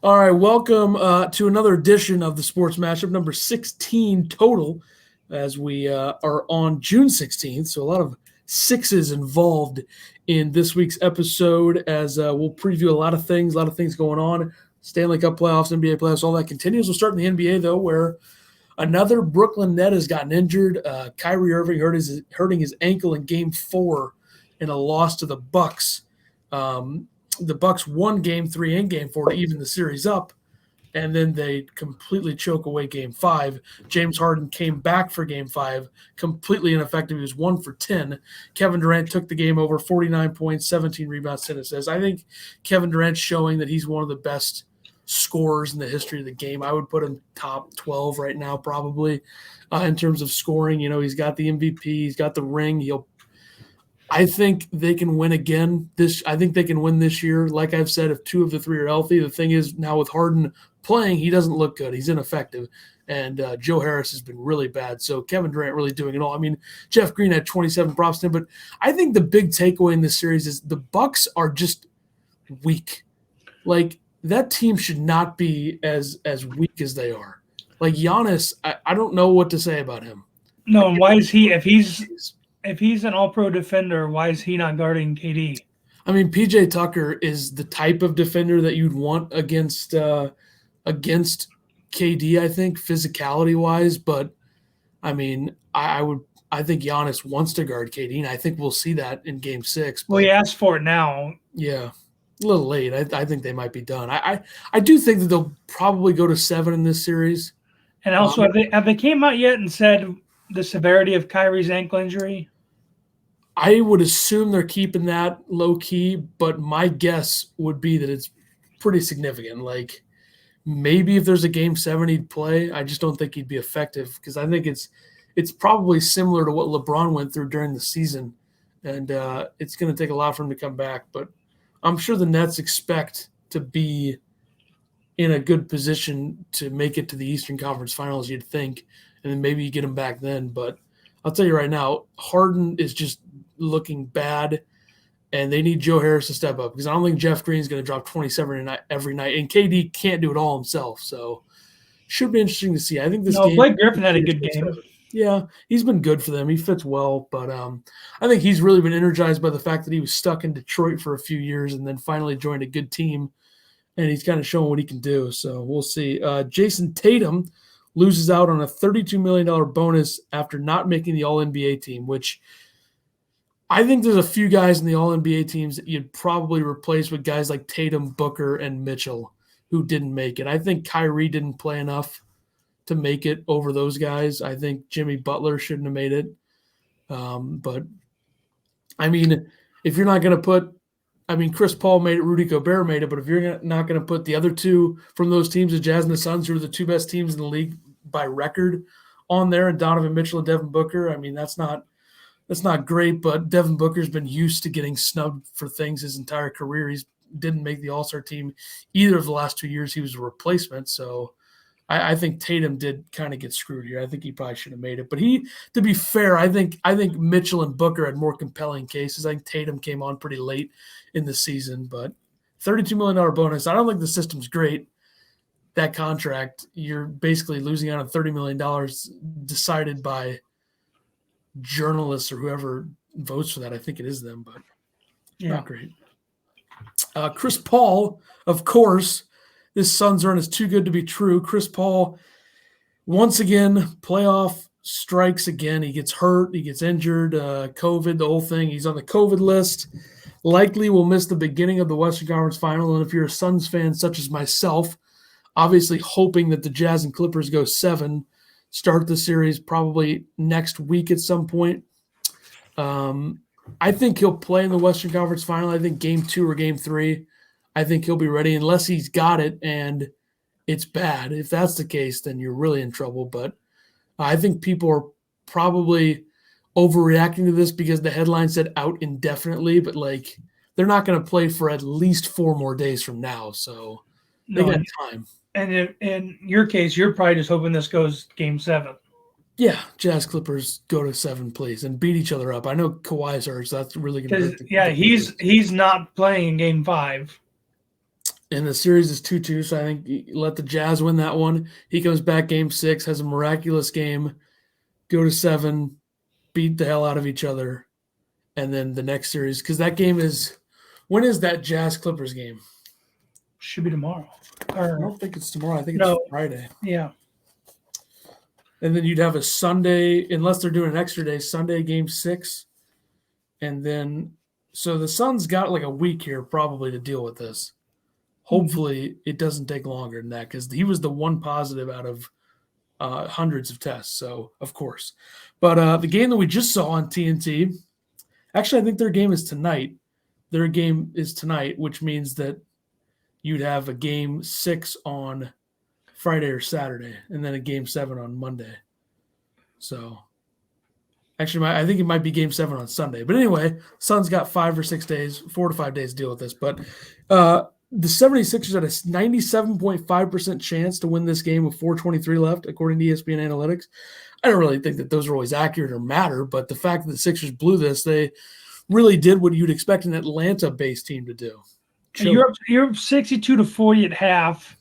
All right, welcome to another edition of the Sports Mashup, number 16 total, as we are on June 16th. So a lot of sixes involved in this week's episode, as we'll preview a lot of things going on. Stanley Cup playoffs, NBA playoffs, all that continues. We'll start in the NBA, though, where another Brooklyn Net has gotten injured. Kyrie Irving hurting his ankle in Game 4 in a loss to the Bucks. The Bucks won Game 3 and Game 4 to even the series up, and then they completely choke away Game 5. James Harden came back for Game 5, completely ineffective. He was 1 for 10. Kevin Durant took the game over, 49 points, 17 rebounds, 10 assists. I think Kevin Durant's showing that he's one of the best scorers in the history of the game. I would put him top 12 right now, probably, in terms of scoring. You know, he's got the MVP, he's got the ring. I think they can win again. I think they can win this year. Like I've said, if 2 of the 3 are healthy, the thing is now with Harden playing, he doesn't look good. He's ineffective. And Joe Harris has been really bad. So Kevin Durant really doing it all. I mean, Jeff Green had 27 props to him, but I think the big takeaway in this series is the Bucks are just weak. Like, that team should not be as weak as they are. Like Giannis, I don't know what to say about him. No, and why is he, if he's an all-pro defender, why is he not guarding KD? I mean, PJ Tucker is the type of defender that you'd want against KD, I think, physicality-wise. But, I mean, I think Giannis wants to guard KD, and I think we'll see that in Game 6. Well, he asked for it now. Yeah, a little late. I think they might be done. I do think that they'll probably go to 7 in this series. And also, have they came out yet and said the severity of Kyrie's ankle injury? I would assume they're keeping that low key, but my guess would be that it's pretty significant. Like, maybe if there's a Game 7 he'd play. I just don't think he'd be effective because I think it's probably similar to what LeBron went through during the season, and it's going to take a lot for him to come back. But I'm sure the Nets expect to be in a good position to make it to the Eastern Conference Finals, you'd think, and then maybe you get him back then. But I'll tell you right now, Harden is just looking bad, and they need Joe Harris to step up because I don't think Jeff Green's going to drop 27 every night, and KD can't do it all himself. So should be interesting to see. I think this game. Blake Griffin had a good game. Yeah, he's been good for them. He fits well, but I think he's really been energized by the fact that he was stuck in Detroit for a few years and then finally joined a good team, and he's kind of showing what he can do. So we'll see. Jason Tatum loses out on a $32 million bonus after not making the All-NBA team, which I think there's a few guys in the All-NBA teams that you'd probably replace with guys like Tatum, Booker, and Mitchell who didn't make it. I think Kyrie didn't play enough to make it over those guys. I think Jimmy Butler shouldn't have made it. But, I mean, if you're not going to put – I mean, Chris Paul made it, Rudy Gobert made it, but if you're not going to put the other 2 from those teams, the Jazz and the Suns, who are the 2 best teams in the league by record, on there, and Donovan Mitchell and Devin Booker, I mean, that's not great, but Devin Booker's been used to getting snubbed for things his entire career. He didn't make the All-Star team either of the last 2 years. He was a replacement, so I think Tatum did kind of get screwed here. I think he probably should have made it. But to be fair, I think Mitchell and Booker had more compelling cases. I think Tatum came on pretty late in the season, but $32 million bonus. I don't think the system's great. That contract, you're basically losing out on $30 million decided by journalists or whoever votes for that. I think it is them, but not great. Chris Paul, of course, this Suns run is too good to be true. Chris Paul, once again, playoff strikes again. He gets hurt. He gets injured. COVID, the whole thing. He's on the COVID list. Likely will miss the beginning of the Western Conference Final. And if you're a Suns fan such as myself, obviously hoping that the Jazz and Clippers go 7, start the series probably next week at some point. I think he'll play in the Western Conference Final. I think Game 2 or Game 3. I think he'll be ready unless he's got it and it's bad. If that's the case, then you're really in trouble. But I think people are probably overreacting to this because the headline said out indefinitely, but like they're not going to play for at least 4 more days from now. So they got time. And in your case, you're probably just hoping this goes Game 7. Yeah, Jazz Clippers go to 7, please, and beat each other up. I know Kawhi's hurt, so that's really going to hurt. He's not playing in Game 5. And the series is 2-2, so I think let the Jazz win that one. He comes back game 6, has a miraculous game, go to 7, beat the hell out of each other. And then the next series, because that game is – when is that Jazz Clippers game? Should be tomorrow. I don't think it's tomorrow. I think No. it's Friday. Yeah. And then you'd have a Sunday, unless they're doing an extra day, Sunday game 6. And then – so the Suns got like a week here probably to deal with this. Hopefully it doesn't take longer than that because he was the one positive out of hundreds of tests. So, of course. But the game that we just saw on TNT, actually, I think their game is tonight. Their game is tonight, which means that you'd have a game 6 on Friday or Saturday and then a game 7 on Monday. So, actually, I think it might be game 7 on Sunday. But anyway, Suns got 5 or 6 days, 4 to 5 days to deal with this. But the 76ers had a 97.5% chance to win this game with 4:23 left, according to ESPN Analytics. I don't really think that those are always accurate or matter, but the fact that the Sixers blew this, they really did what you'd expect an Atlanta-based team to do. You're up 62-40 at half.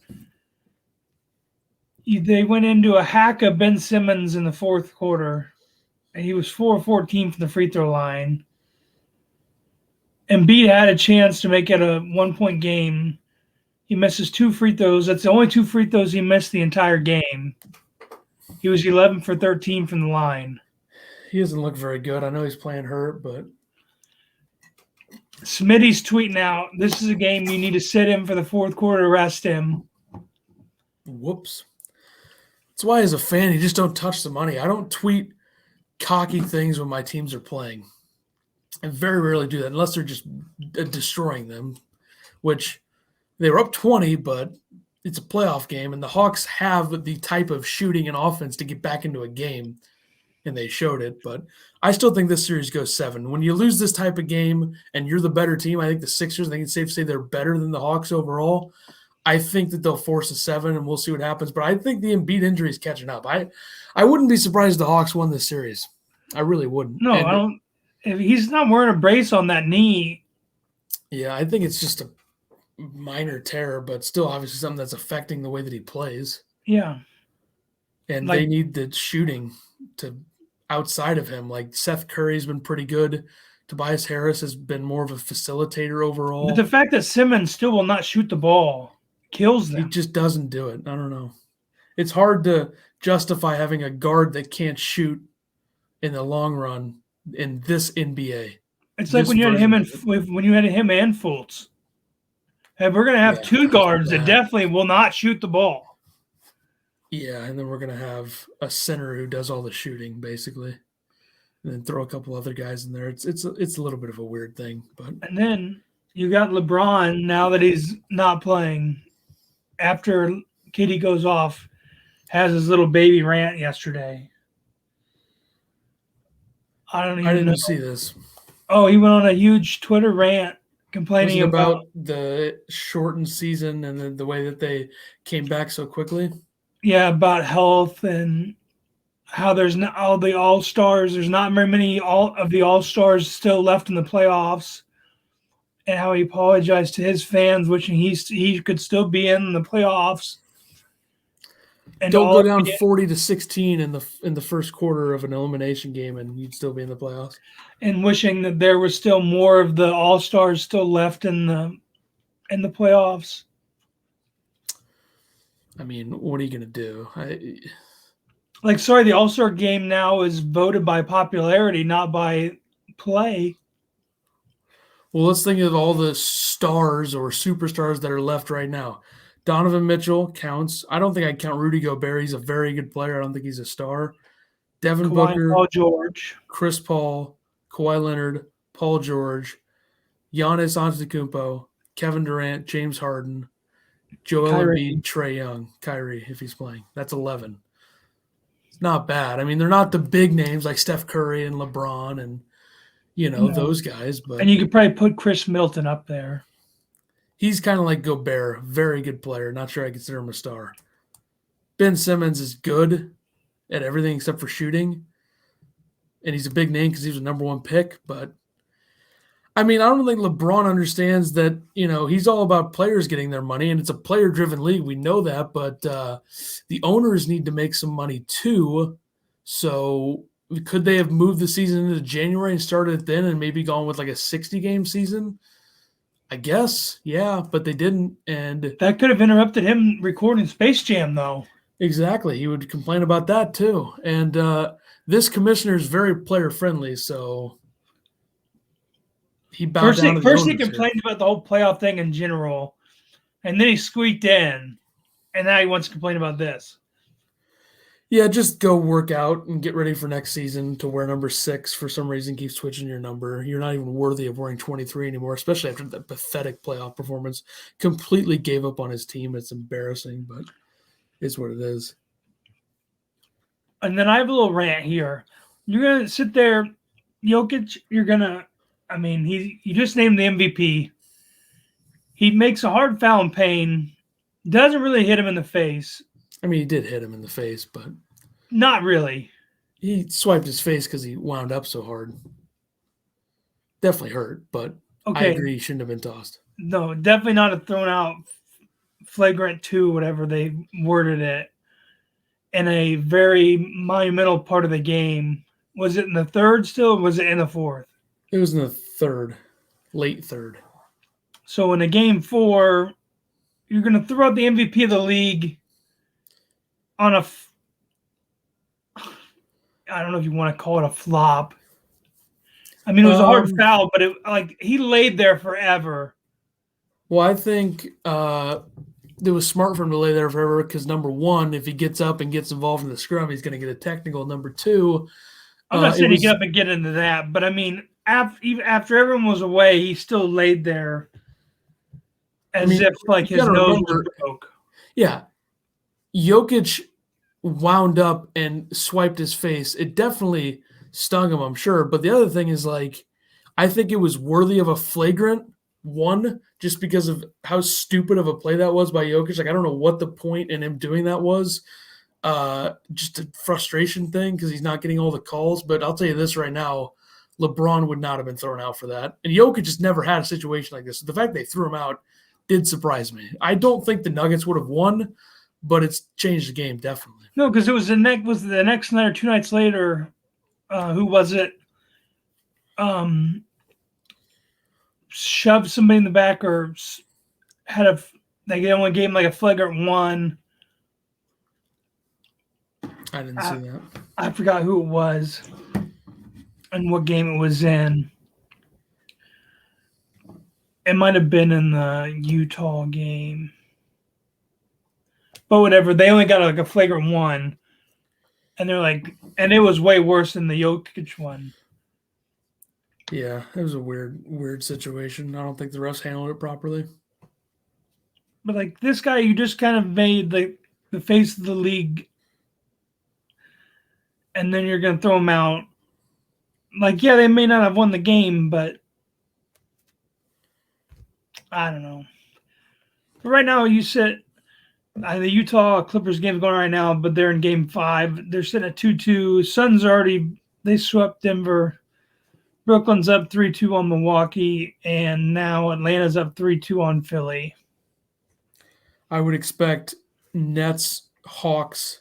They went into a hack of Ben Simmons in the fourth quarter, and he was 4-14 from the free throw line. Embiid had a chance to make it a 1-point game. He misses 2 free throws. That's the only 2 free throws he missed the entire game. He was 11 for 13 from the line. He doesn't look very good. I know he's playing hurt, but Smitty's tweeting out, this is a game you need to sit him for the fourth quarter, rest him. Whoops. That's why as a fan, you just don't touch the money. I don't tweet cocky things when my teams are playing. I very rarely do that unless they're just destroying them, which they were up 20, but it's a playoff game, and the Hawks have the type of shooting and offense to get back into a game, and they showed it. But I still think this series goes 7. When you lose this type of game and you're the better team, I think the Sixers, I think it's safe to say they're better than the Hawks overall. I think that they'll force a 7, and we'll see what happens. But I think the Embiid injury is catching up. I wouldn't be surprised if the Hawks won this series. I really wouldn't. No, I don't. If he's not wearing a brace on that knee. Yeah, I think it's just a minor tear, but still obviously something that's affecting the way that he plays. Yeah. And they need the shooting to outside of him. Like Seth Curry's been pretty good. Tobias Harris has been more of a facilitator overall. But the fact that Simmons still will not shoot the ball kills them. He just doesn't do it. I don't know. It's hard to justify having a guard that can't shoot in the long run in this NBA. It's like when you had him and Fultz. And we're going to have 2 guards that definitely will not shoot the ball. Yeah, and then we're going to have a center who does all the shooting, basically, and then throw a couple other guys in there. It's a little bit of a weird thing, but and then you got LeBron now that he's not playing. After KD goes off, has his little baby rant yesterday. I didn't see this. Oh, he went on a huge Twitter rant complaining about the shortened season and the way that they came back so quickly. Yeah, about health and how there's not all the All-Stars. There's not very many of the All-Stars still left in the playoffs, and how he apologized to his fans, wishing he could still be in the playoffs. And don't go down 40-16 in the first quarter of an elimination game, and you'd still be in the playoffs. And wishing that there was still more of the All-Stars still left in the playoffs. I mean, what are you going to do? The All-Star game now is voted by popularity, not by play. Well, let's think of all the stars or superstars that are left right now. Donovan Mitchell counts. I don't think I'd count Rudy Gobert. He's a very good player. I don't think he's a star. Devin Booker, Paul George, Chris Paul, Kawhi Leonard, Paul George, Giannis Antetokounmpo, Kevin Durant, James Harden, Joel Embiid, Trae Young, Kyrie, if he's playing. That's 11. It's not bad. I mean, they're not the big names like Steph Curry and LeBron and, those guys. And you could probably put Chris Middleton up there. He's kind of like Gobert, very good player. Not sure I consider him a star. Ben Simmons is good at everything except for shooting. And he's a big name because he was a number 1 pick. But I mean, I don't think LeBron understands that, he's all about players getting their money, and it's a player-driven league. We know that, but the owners need to make some money too. So could they have moved the season into January and started it then and maybe gone with like a 60-game season? I guess, yeah, but they didn't. And That could have interrupted him recording Space Jam, though. exactly, he would complain about that too. And this commissioner is very player-friendly, so he bowed down to the First he owners here. complained about the whole playoff thing in general, and then he squeaked in, and now he wants to complain about this. Yeah, just go work out and get ready for next season to wear number 6. For some reason, keep switching your number. You're not even worthy of wearing 23 anymore, especially after that pathetic playoff performance. Completely gave up on his team. It's embarrassing, but it's what it is. And then I have a little rant here. You're gonna sit there, Jokic. You just named the MVP. He makes a hard foul in pain. Doesn't really hit him in the face. I mean, he did hit him in the face, but Not really. he swiped his face because he wound up so hard. Definitely hurt, but I agree he shouldn't have been tossed. No, definitely not a thrown out flagrant 2, whatever they worded it, in a very monumental part of the game. Was it in the third still, or was it in the fourth? It was in the third, late third. So in a game 4, you're going to throw out the MVP of the league on I don't know if you want to call it a flop. I mean, it was a hard foul, but he laid there forever. Well, I think it was smart for him to lay there forever because, number one, if he gets up and gets involved in the scrum, he's going to get a technical. Number two, I'm not saying he get up and get into that, but I mean, after everyone was away, he still laid there as if his nose was broke. Yeah. Jokic wound up and swiped his face. It definitely stung him, I'm sure. But the other thing is, I think it was worthy of a flagrant 1 just because of how stupid of a play that was by Jokic. I don't know what the point in him doing that was. Just a frustration thing because he's not getting all the calls. But I'll tell you this right now, LeBron would not have been thrown out for that. And Jokic just never had a situation like this. So the fact they threw him out did surprise me. I don't think the Nuggets would have won, but it's changed the game, definitely. No, because it was the next night or 2 nights later. Who was it? Shoved somebody in the back or they only gave him a flagrant 1. I didn't see that. I forgot who it was and what game it was in. It might have been in the Utah game. But whatever, they only got a flagrant 1. And they're and it was way worse than the Jokic one. Yeah, it was a weird situation. I don't think the refs handled it properly. But this guy, you just kind of made the face of the league, and then you're going to throw him out. Yeah, they may not have won the game, but I don't know. But right now, you sit the Utah Clippers game is going on right now, but they're in game 5. They're sitting at 2-2. Suns they swept Denver. Brooklyn's up 3-2 on Milwaukee, and now Atlanta's up 3-2 on Philly. I would expect Nets, Hawks,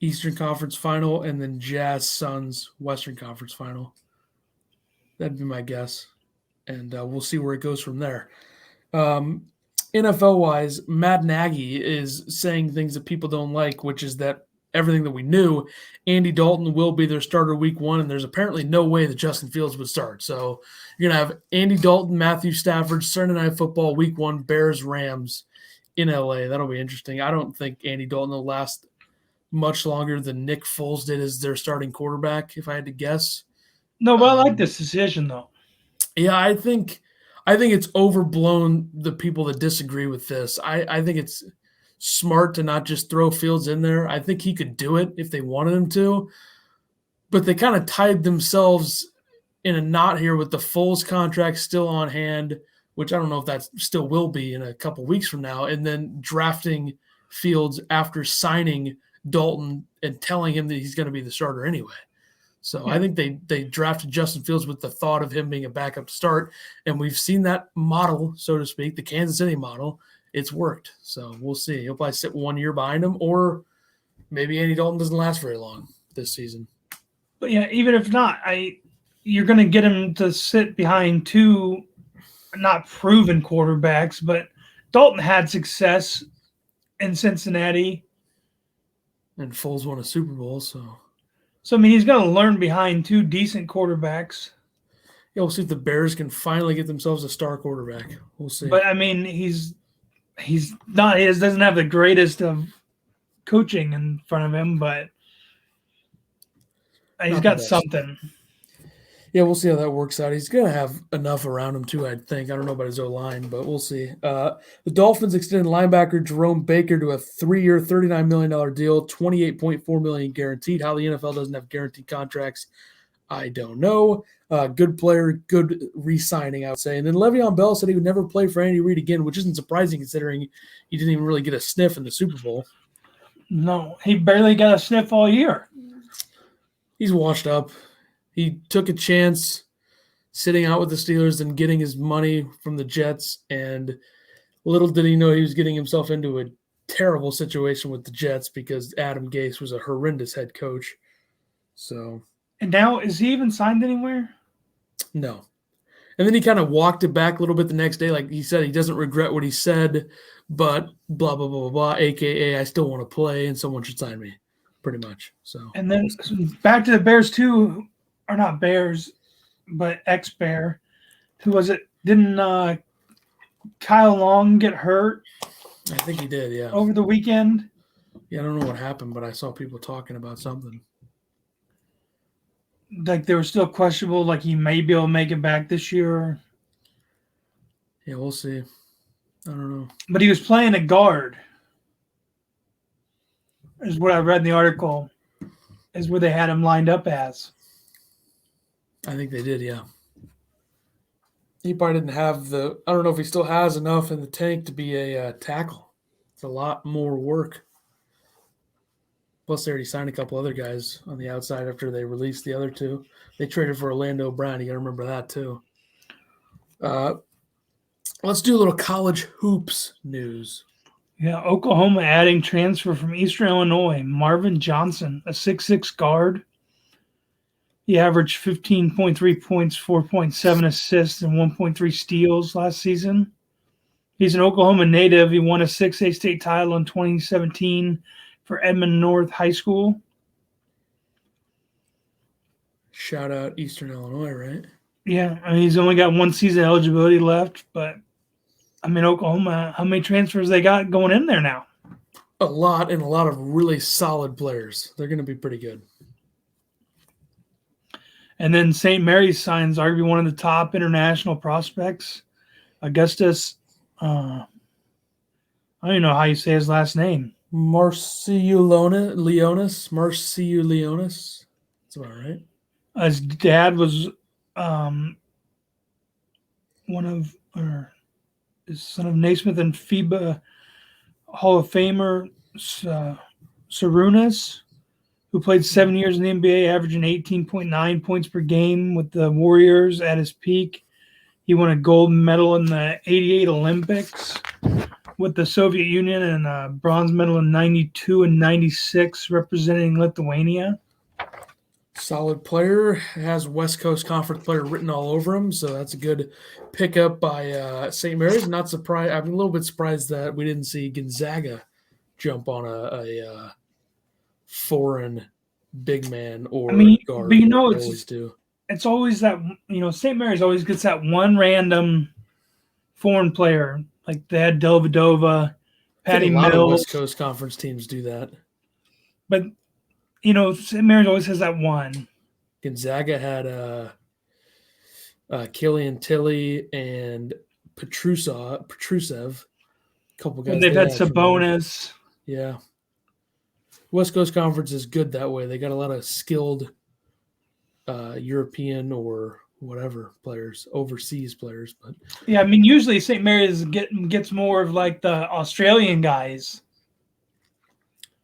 Eastern Conference Final, and then Jazz, Suns, Western Conference Final. That'd be my guess, and we'll see where it goes from there. NFL-wise, Matt Nagy is saying things that people don't like, which is that everything that we knew, Andy Dalton will be their starter week 1, and there's apparently no way that Justin Fields would start. So you're going to have Andy Dalton, Matthew Stafford, Sunday Night Football, week 1, Bears, Rams in LA. That'll be interesting. I don't think Andy Dalton will last much longer than Nick Foles did as their starting quarterback, if I had to guess. No, but I like this decision, though. Yeah, I think it's overblown, the people that disagree with this. I think it's smart to not just throw Fields in there. I think he could do it if they wanted him to. But they kind of tied themselves in a knot here with the Foles contract still on hand, which I don't know if that still will be in a couple weeks from now, and then drafting Fields after signing Dalton and telling him that he's going to be the starter anyway. So Yeah. I think they drafted Justin Fields with the thought of him being a backup to start, and we've seen that model, so to speak, the Kansas City model. It's worked. So we'll see. He'll probably sit 1 year behind him, or maybe Andy Dalton doesn't last very long this season. But yeah, even if not, you're going to get him to sit behind two not proven quarterbacks, but Dalton had success in Cincinnati. And Foles won a Super Bowl, so I mean, he's going to learn behind two decent quarterbacks. yeah, we'll see if the Bears can finally get themselves a star quarterback. We'll see. But I mean, he's not. He doesn't have the greatest of coaching in front of him, but he's got something. Yeah, we'll see how that works out. He's going to have enough around him, too, I think. I don't know about his O-line, but we'll see. The Dolphins extended linebacker Jerome Baker to a 3-year, $39 million deal, $28.4 million guaranteed. How the NFL doesn't have guaranteed contracts, I don't know. Good player, good re-signing, I would say. And then Le'Veon Bell said he would never play for Andy Reid again, which isn't surprising considering he didn't even really get a sniff in the Super Bowl. No, he barely got a sniff all year. He's washed up. He took a chance sitting out with the Steelers and getting his money from the Jets, and little did he know he was getting himself into a terrible situation with the Jets because Adam Gase was a horrendous head coach. So, and now is he even signed anywhere? No. And then he kind of walked it back a little bit the next day. Like he said, he doesn't regret what he said, but blah, blah, blah, blah, blah, a.k.a. I still want to play and someone should sign me, pretty much. So. And then back to the Bears, too. Or not Bears, but ex-Bear. Who was it? Didn't Kyle Long get hurt? I think he did, yeah. Over the weekend? Yeah, I don't know what happened, but I saw people talking about something. Like they were still questionable, like he may be able to make it back this year. Yeah, we'll see. I don't know. But he was playing a guard, is what I read in the article, is where they had him lined up as. I think they did, yeah. He probably didn't have I don't know if he still has enough in the tank to be a tackle. It's a lot more work. Plus, they already signed a couple other guys on the outside after they released the other two. They traded for Orlando Brown. You got to remember that, too. Let's do a little college hoops news. Yeah, Oklahoma adding transfer from Eastern Illinois, Marvin Johnson, a 6'6" guard. He averaged 15.3 points, 4.7 assists, and 1.3 steals last season. He's an Oklahoma native. He won a 6A state title in 2017 for Edmond North High School. Shout out Eastern Illinois, right? Yeah, I mean, he's only got one season eligibility left, but I mean, Oklahoma, how many transfers they got going in there now? A lot, and a lot of really solid players. They're going to be pretty good. And then St. Mary's signs arguably one of the top international prospects, Augustus. I don't even know how you say his last name. Marciulionis. That's about right. His dad was his son of Naismith and FIBA Hall of Famer Sarunas, who played 7 years in the NBA, averaging 18.9 points per game with the Warriors at his peak. He won a gold medal in the 88 Olympics with the Soviet Union and a bronze medal in 92 and 96 representing Lithuania. Solid player, has West Coast Conference player written all over him, so that's a good pickup by St. Mary's. Not surprised. I'm a little bit surprised that we didn't see Gonzaga jump on a foreign big man or guard. But it's always that, St. Mary's always gets that one random foreign player. Like they had Dellavedova, Patty Mills. A lot of West Coast Conference teams do that. But St. Mary's always has that one. Gonzaga had Killian Tilly and Petrusev. A couple guys. And they've had Sabonis. Yeah. West Coast Conference is good that way. They got a lot of skilled European or whatever players, overseas players. But yeah, I mean, usually St. Mary's gets more of like the Australian guys.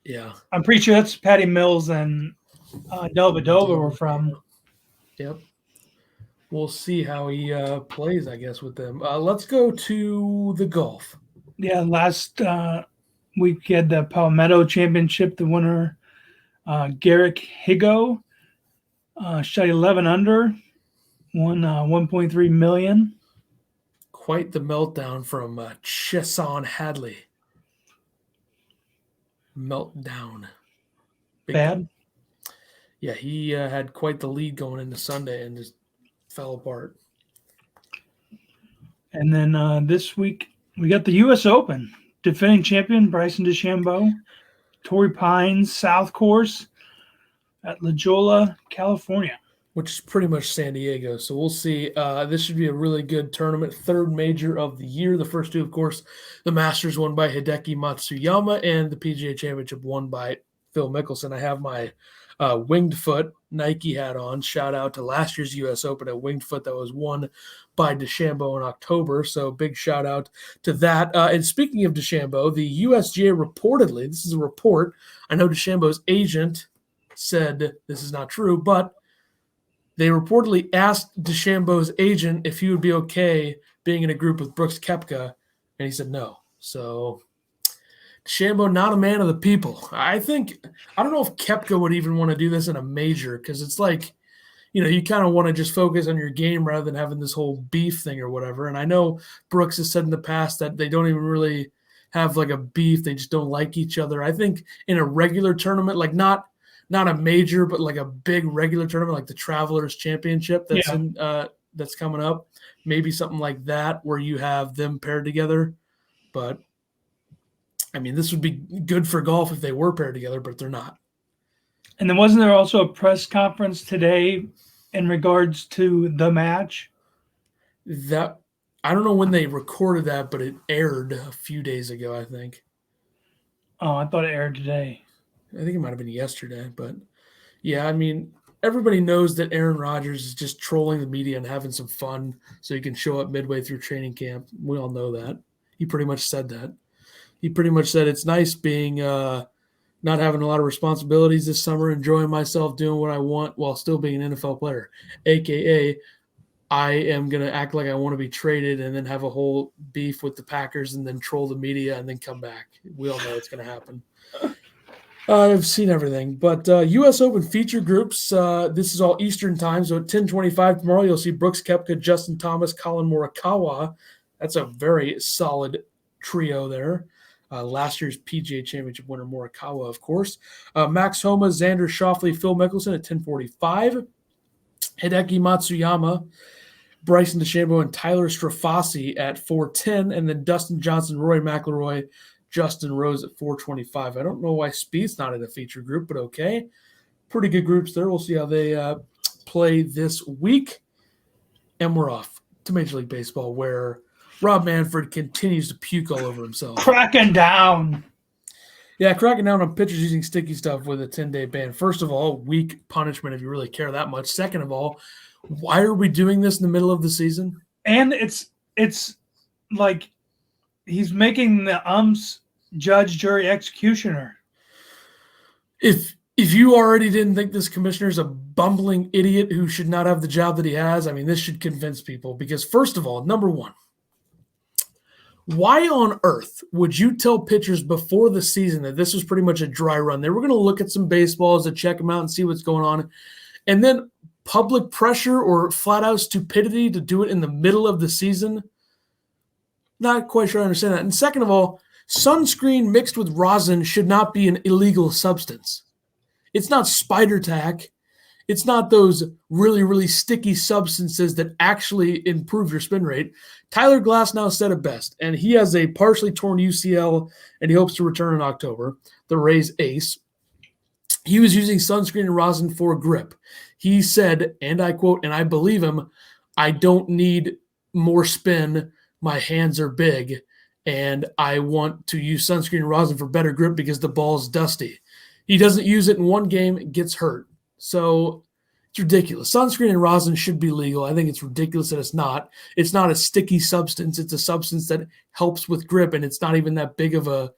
Yeah, I'm pretty sure that's Patty Mills and Delvedova were from. Yep. We'll see how he plays, I guess, with them. Let's go to the golf. Yeah, last week we had the Palmetto Championship. The winner, Garrick Higo, shot 11 under, won 1.3 million. Quite the meltdown from Chesson Hadley. Meltdown. Bad. Yeah, he had quite the lead going into Sunday and just fell apart. And then this week we got the U.S. Open. Defending champion Bryson DeChambeau, Torrey Pines South Course at La Jolla, California. Which is pretty much San Diego. So we'll see. This should be a really good tournament. Third major of the year. The first two, of course, the Masters won by Hideki Matsuyama and the PGA Championship won by Phil Mickelson. I have my Winged Foot Nike hat on. Shout out to last year's U.S. Open at Winged Foot that was won by DeChambeau in October. So big shout out to that. And speaking of DeChambeau, the USGA reportedly, this is a report, I know DeChambeau's agent said this is not true, but they reportedly asked DeChambeau's agent if he would be okay being in a group with Brooks Koepka, and he said no. So DeChambeau, not a man of the people. I don't know if Koepka would even want to do this in a major because it's like, you kind of want to just focus on your game rather than having this whole beef thing or whatever. And I know Brooks has said in the past that they don't even really have like a beef. They just don't like each other. I think in a regular tournament, like not a major, but like a big regular tournament, like the Travelers Championship that's coming up. Maybe something like that where you have them paired together. But, I mean, this would be good for golf if they were paired together, but they're not. And then wasn't there also a press conference today in regards to the match? That I don't know when they recorded that, but it aired a few days ago, I think. Oh, I thought it aired today. I think it might have been yesterday, but yeah, I mean, everybody knows that Aaron Rodgers is just trolling the media and having some fun so he can show up midway through training camp. We all know that. He pretty much said that. He pretty much said it's nice being not having a lot of responsibilities this summer, enjoying myself, doing what I want while still being an NFL player, AKA I am going to act like I want to be traded and then have a whole beef with the Packers and then troll the media and then come back. We all know it's going to happen. I've seen everything, but U.S. Open feature groups, this is all Eastern time, so at 10:25 tomorrow, you'll see Brooks Koepka, Justin Thomas, Colin Morikawa. That's a very solid trio there. Last year's PGA Championship winner Morikawa, of course. Max Homa, Xander Schauffele, Phil Mickelson at 10:45. Hideki Matsuyama, Bryson DeChambeau, and Tyler Strafasi at 4:10, and then Dustin Johnson, Rory McIlroy, Justin Rose at 4:25. I don't know why Spieth's not in a feature group, but okay. Pretty good groups there. We'll see how they play this week. And we're off to Major League Baseball, where Rob Manfred continues to puke all over himself. Cracking down. Yeah, cracking down on pitchers using sticky stuff with a 10-day ban. First of all, weak punishment if you really care that much. Second of all, why are we doing this in the middle of the season? And it's like he's making the judge, jury, executioner. If you already didn't think this commissioner is a bumbling idiot who should not have the job that he has, I mean, this should convince people. Because first of all, number one, why on earth would you tell pitchers before the season that this was pretty much a dry run? They were going to look at some baseballs to check them out and see what's going on. And then public pressure or flat-out stupidity to do it in the middle of the season? Not quite sure I understand that. And second of all, sunscreen mixed with rosin should not be an illegal substance. It's not spider tack. It's not those really, really sticky substances that actually improve your spin rate. Tyler Glasnow said it best, and he has a partially torn UCL, and he hopes to return in October, the Rays ace. He was using sunscreen and rosin for grip. He said, and I quote, and I believe him, I don't need more spin. My hands are big, and I want to use sunscreen and rosin for better grip because the ball's dusty. He doesn't use it in one game, it gets hurt. So it's ridiculous. Sunscreen and rosin should be legal. I think it's ridiculous that it's not. It's not a sticky substance. It's a substance that helps with grip, and it's not even that big of a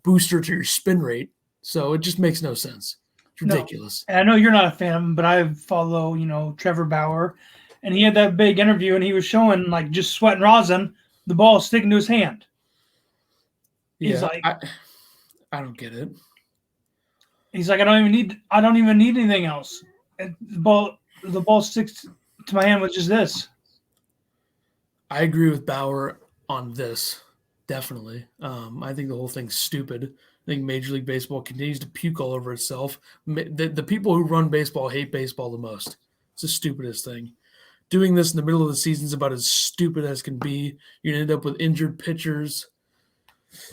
booster to your spin rate. So it just makes no sense. No. ridiculous. And I know you're not a fan of him, but I follow, Trevor Bauer. And he had that big interview and he was showing like just sweat and rosin, the ball sticking to his hand. He's Yeah, like I don't get it. I don't even need anything else. And the ball sticks to my hand with just this. I agree with Bauer on this, definitely. I think the whole thing's stupid. I think Major League Baseball continues to puke all over itself. The people who run baseball hate baseball the most. It's the stupidest thing. Doing this in the middle of the season is about as stupid as can be. You're going to end up with injured pitchers.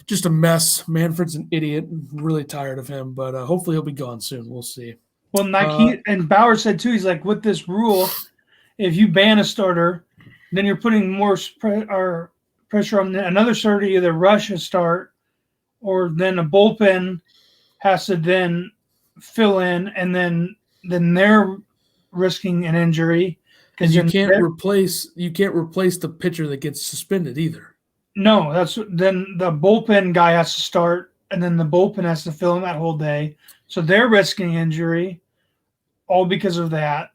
Just a mess. Manfred's an idiot. I'm really tired of him, but hopefully he'll be gone soon. We'll see. Well, and Bauer said too, he's like, with this rule, if you ban a starter, then you're putting more pressure on another starter to either rush a start or then a bullpen has to then fill in, and then they're risking an injury because you can't replace the pitcher that gets suspended either. No, then the bullpen guy has to start, and then the bullpen has to fill in that whole day. So they're risking injury, all because of that.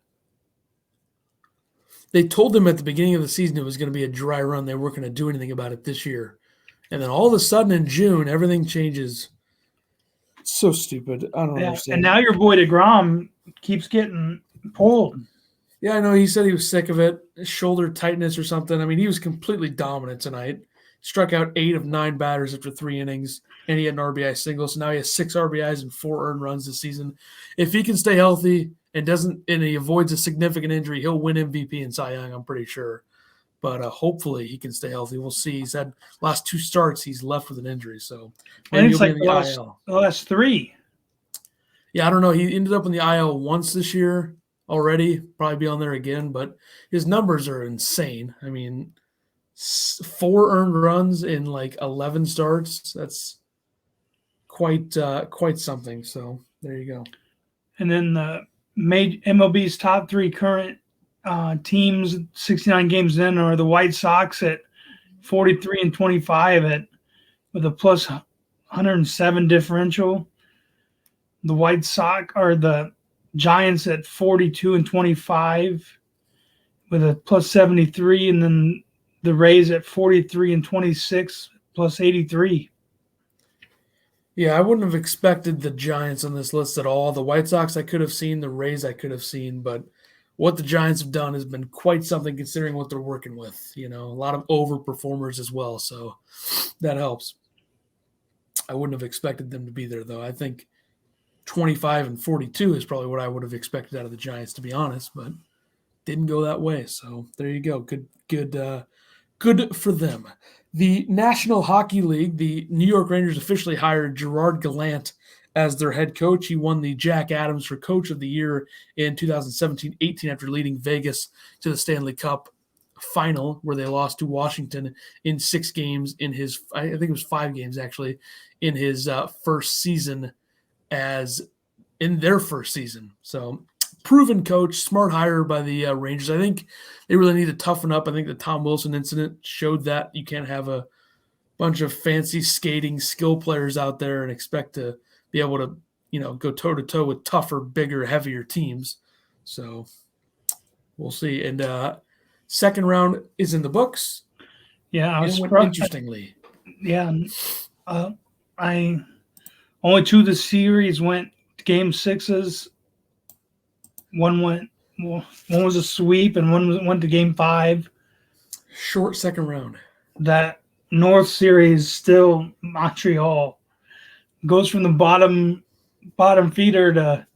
They told them at the beginning of the season it was going to be a dry run. They weren't going to do anything about it this year. And then all of a sudden in June, everything changes. It's so stupid. I don't understand. And now your boy DeGrom keeps getting pulled. Yeah, I know. He said he was sick of it, shoulder tightness or something. I mean, he was completely dominant tonight. Struck out 8 of 9 batters after 3 innings, and he had an RBI single. So now he has 6 RBIs and 4 earned runs this season. If he can stay healthy and he avoids a significant injury, he'll win MVP and Cy Young, I'm pretty sure. But hopefully he can stay healthy. We'll see. He's had last 2 starts. He's left with an injury. So maybe it's like the last 3. Yeah, I don't know. He ended up in the IL once this year already. Probably be on there again. But his numbers are insane. I mean, 4 earned runs in like 11 starts. That's quite something. So there you go. And then the MLB's top 3 current teams 69 games in are the White Sox at 43-25 with a plus 107 differential. The White Sox are the Giants at 42-25 with a plus 73, and then the Rays at 43-26 plus 83. Yeah, I wouldn't have expected the Giants on this list at all. The White Sox I could have seen, the Rays I could have seen, but what the Giants have done has been quite something considering what they're working with. A lot of overperformers as well, so that helps. I wouldn't have expected them to be there, though. I think 25-42 is probably what I would have expected out of the Giants, to be honest, but didn't go that way. So there you go. Good for them. The National Hockey League, the New York Rangers officially hired Gerard Gallant as their head coach. He won the Jack Adams for Coach of the Year in 2017-18 after leading Vegas to the Stanley Cup final, where they lost to Washington in 6 games I think it was 5 games actually, in his first season in their first season. So proven coach, smart hire by the Rangers. I think they really need to toughen up. I think the Tom Wilson incident showed that you can't have a bunch of fancy skating skill players out there and expect to be able to, go toe-to-toe with tougher, bigger, heavier teams. So we'll see. And second round is in the books. Yeah, interestingly. Yeah, I only 2 of the series went to game 6s. One was a sweep, and one went to game 5. Short second round. That North series still Montreal goes from the bottom feeder to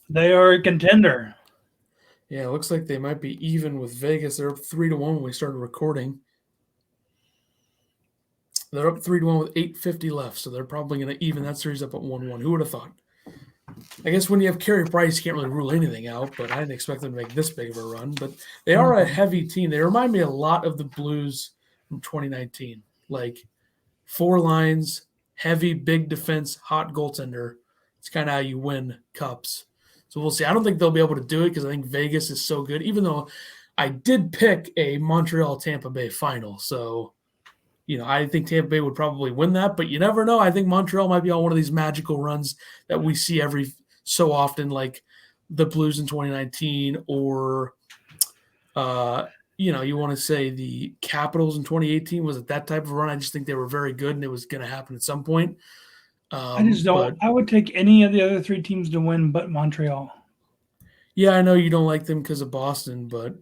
they are a contender. Yeah, it looks like they might be even with Vegas. They're up 3-1 when we started recording. They're up 3-1 with 8:50 left, so they're probably going to even that series up at 1-1. Who would have thought? I guess when you have Carey Price, you can't really rule anything out, but I didn't expect them to make this big of a run. But they are a heavy team. They remind me a lot of the Blues from 2019. Like 4 lines, heavy, big defense, hot goaltender. It's kind of how you win cups. So we'll see. I don't think they'll be able to do it because I think Vegas is so good, even though I did pick a Montreal-Tampa Bay final. So, I think Tampa Bay would probably win that, but you never know. I think Montreal might be on one of these magical runs that we see every so often, like the Blues in 2019, or you want to say the Capitals in 2018. Was it that type of run? I just think they were very good, and it was going to happen at some point. I just don't. But I would take any of the other three teams to win, but Montreal. yeah, I know you don't like them because of Boston, but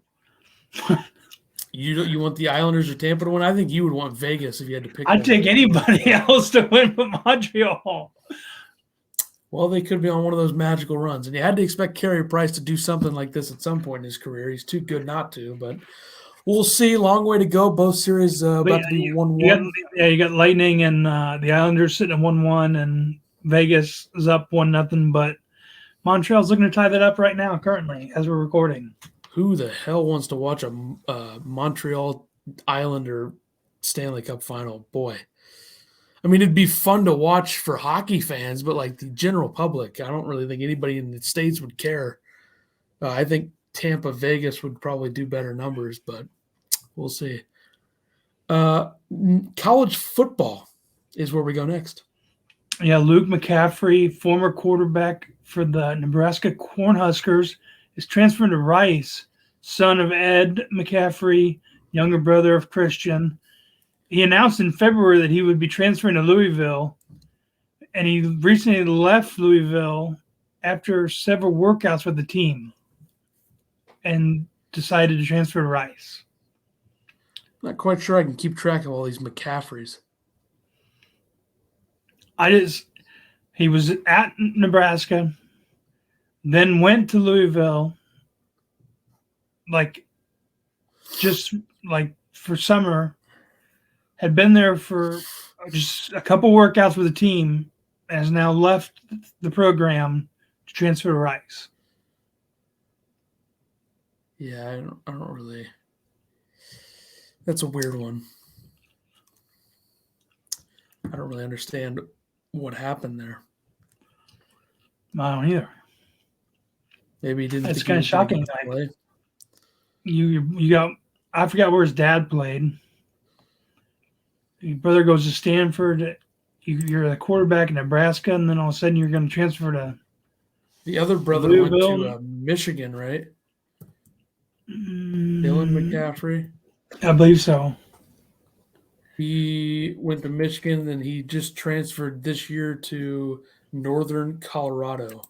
you want the Islanders or Tampa to win. I think you would want Vegas if you had to pick. I'd take anybody else to win but Montreal. Well, they could be on one of those magical runs, and you had to expect Carey Price to do something like this at some point in his career. He's too good not to, but we'll see. Long way to go. Both series about to be 1-1. You got Lightning and the Islanders sitting at 1-1, and Vegas is up 1-0. But Montreal's looking to tie that up right now, currently, as we're recording. Who the hell wants to watch a Montreal Islander Stanley Cup final? Boy. I mean, it'd be fun to watch for hockey fans, but like the general public, I don't really think anybody in the States would care. I think Tampa, Vegas would probably do better numbers, but we'll see. College football is where we go next. Yeah, Luke McCaffrey, former quarterback for the Nebraska Cornhuskers, is transferring to Rice, son of Ed McCaffrey, younger brother of Christian. He announced in February that he would be transferring to Louisville, and he recently left Louisville after several workouts with the team and decided to transfer to Rice. Not quite sure I can keep track of all these McCaffreys. He was at Nebraska, then went to Louisville, just for summer, had been there for just a couple workouts with the team, and has now left the program to transfer to Rice. Yeah, I don't really. That's a weird one. I don't really understand what happened there. I don't either. Maybe he didn't. It's kind of shocking. You got. I forgot where his dad played. Your brother goes to Stanford. You're the quarterback in Nebraska, and then all of a sudden you're going to transfer to. The other brother Louisville. Went to Michigan, right? Dylan McCaffrey. I believe so. He went to Michigan, then he just transferred this year to Northern Colorado,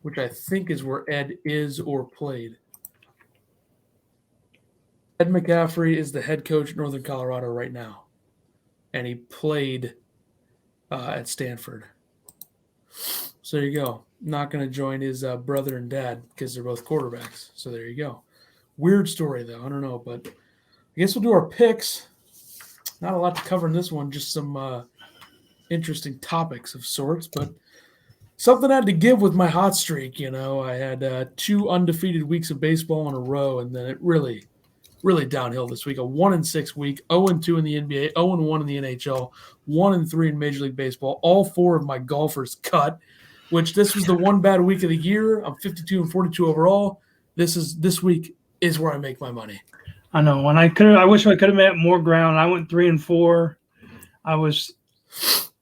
which I think is where Ed is or played. Ed McCaffrey is the head coach at Northern Colorado right now, and he played at Stanford. So there you go. Not going to join his brother and dad because they're both quarterbacks. So there you go. Weird story, though. I don't know, but I guess we'll do our picks. Not a lot to cover in this one, just some interesting topics of sorts, but something I had to give with my hot streak. I had 2 undefeated weeks of baseball in a row, and then it really downhill this week. A 1-6 week, 0-2 in the NBA, 0-1 in the NHL, 1-3 in Major League Baseball. All 4 of my golfers cut, which this was the one bad week of the year. I'm 52-42 overall. This week is where I make my money. I know, and I wish I could have made more ground. I went 3-4. I was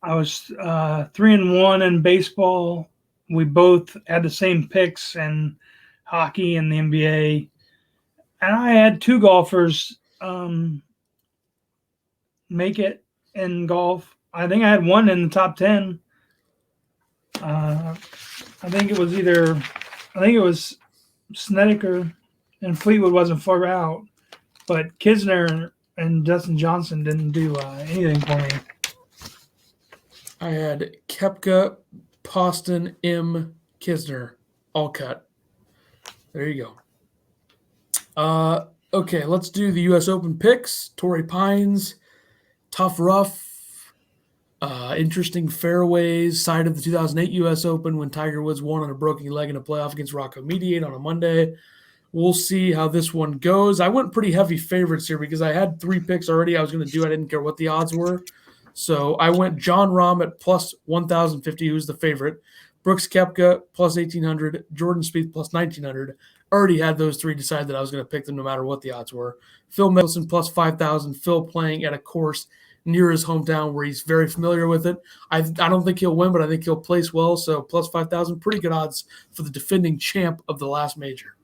3-1 in baseball. We both had the same picks in hockey and the NBA. And I had 2 golfers make it in golf. I think I had one in the top 10. I think it was Snedeker, and Fleetwood wasn't far out. But Kisner and Dustin Johnson didn't do anything for me. I had Koepka, Poston, Kisner, all cut. There you go. Okay, let's do the U.S. Open picks. Torrey Pines, tough, rough, interesting fairways. Side of the 2008 U.S. Open when Tiger Woods won on a broken leg in a playoff against Rocco Mediate on a Monday. We'll see how this one goes. I went pretty heavy favorites here because I had 3 picks already I was going to do. I didn't care what the odds were. So I went John Rahm at plus 1,050, who's the favorite. Brooks Koepka plus 1,800. Jordan Spieth plus 1,900. Already had those 3 decided that I was going to pick them no matter what the odds were. Phil Mickelson plus 5,000. Phil playing at a course near his hometown where he's very familiar with it. I don't think he'll win, but I think he'll place well. So plus 5,000, pretty good odds for the defending champ of the last major.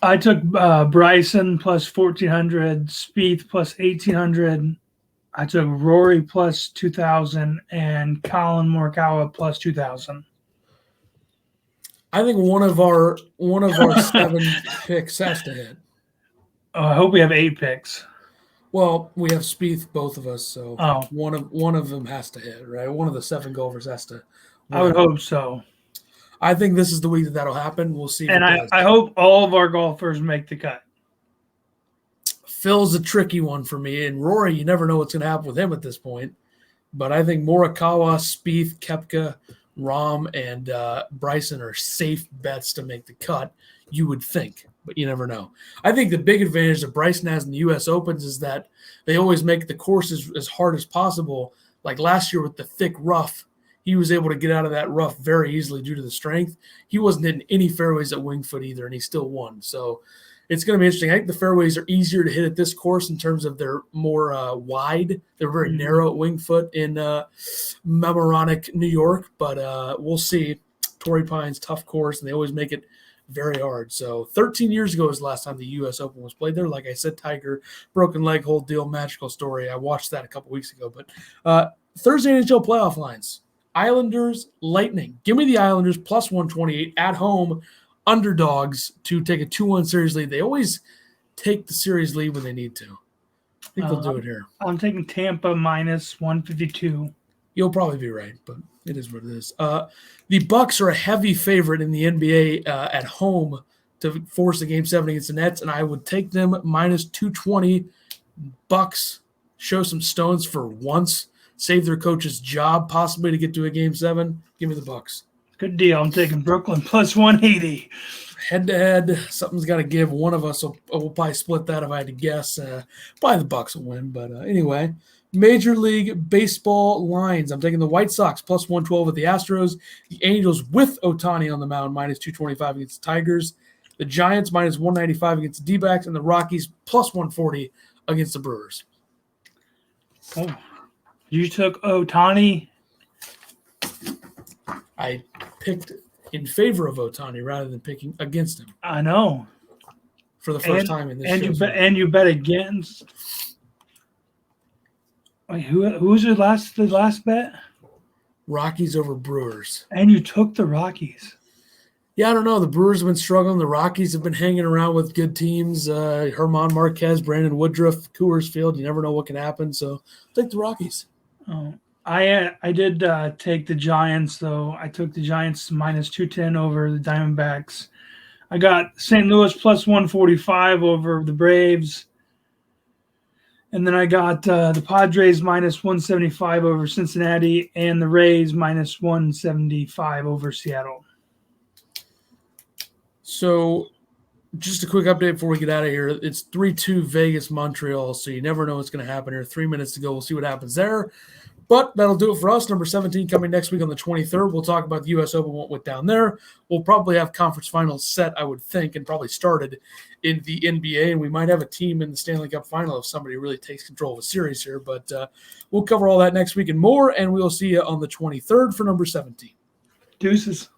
I took Bryson plus 1,400, Spieth plus 1,800. I took Rory plus 2,000 and Colin Morikawa plus 2,000. I think one of our 7 picks has to hit. I hope we have 8 picks. Well, we have Spieth, both of us, so one of them has to hit, right? One of the 7 golfers has to win. I would hope so. I think this is the week that'll happen. We'll see. And I hope all of our golfers make the cut. Phil's a tricky one for me, and Rory, you never know what's going to happen with him at this point. But I think Morikawa, Spieth, Koepka, Rahm, and Bryson are safe bets to make the cut, you would think, but you never know. I think the big advantage that Bryson has in the U.S. Opens is that they always make the courses as hard as possible. Like last year with the thick rough, he was able to get out of that rough very easily due to the strength. He wasn't hitting any fairways at Winged Foot either, and he still won. So it's going to be interesting. I think the fairways are easier to hit at this course in terms of they're more wide. They're very narrow at Winged Foot in Mamaroneck, New York, but we'll see. Torrey Pines, tough course, and they always make it very hard. So 13 years ago was the last time the U.S. Open was played there. Like I said, Tiger, broken leg, whole deal, magical story. I watched that a couple weeks ago. But Thursday NHL playoff lines. Islanders, Lightning. Give me the Islanders plus 128 at home, underdogs to take a 2-1 series lead. They always take the series lead when they need to. I think they'll do it here. I'm taking Tampa minus 152. You'll probably be right, but it is what it is. The Bucks are a heavy favorite in the NBA at home to force a Game 7 against the Nets, and I would take them minus 220. Bucks show some stones for once. Save their coach's job possibly to get to a Game 7. Give me the Bucks. Good deal. I'm taking Brooklyn plus 180. Head-to-head, something's got to give. One of us will probably split that if I had to guess. Probably the Bucks will win, but anyway. Major League Baseball lines. I'm taking the White Sox plus 112 at the Astros. The Angels with Ohtani on the mound minus 225 against the Tigers. The Giants minus 195 against the D-backs. And the Rockies plus 140 against the Brewers. Oh, you took Ohtani. I picked in favor of Ohtani rather than picking against him. I know. For the first time in this show. And you bet against. Wait, who's the last bet? Rockies over Brewers. And you took the Rockies. Yeah, I don't know. The Brewers have been struggling. The Rockies have been hanging around with good teams. Herman Marquez, Brandon Woodruff, Coors Field. You never know what can happen. So take the Rockies. Oh, I did take the Giants, though. I took the Giants minus 210 over the Diamondbacks. I got St. Louis plus 145 over the Braves. And then I got the Padres minus 175 over Cincinnati and the Rays minus 175 over Seattle. So just a quick update before we get out of here. It's 3-2 Vegas, Montreal, so you never know what's going to happen here. 3 minutes to go. We'll see what happens there. But that'll do it for us. Number 17 coming next week on the 23rd. We'll talk about the U.S. Open, what went down there. We'll probably have conference finals set, I would think, and probably started in the NBA. And we might have a team in the Stanley Cup final if somebody really takes control of a series here. But we'll cover all that next week and more, and we'll see you on the 23rd for number 17. Deuces.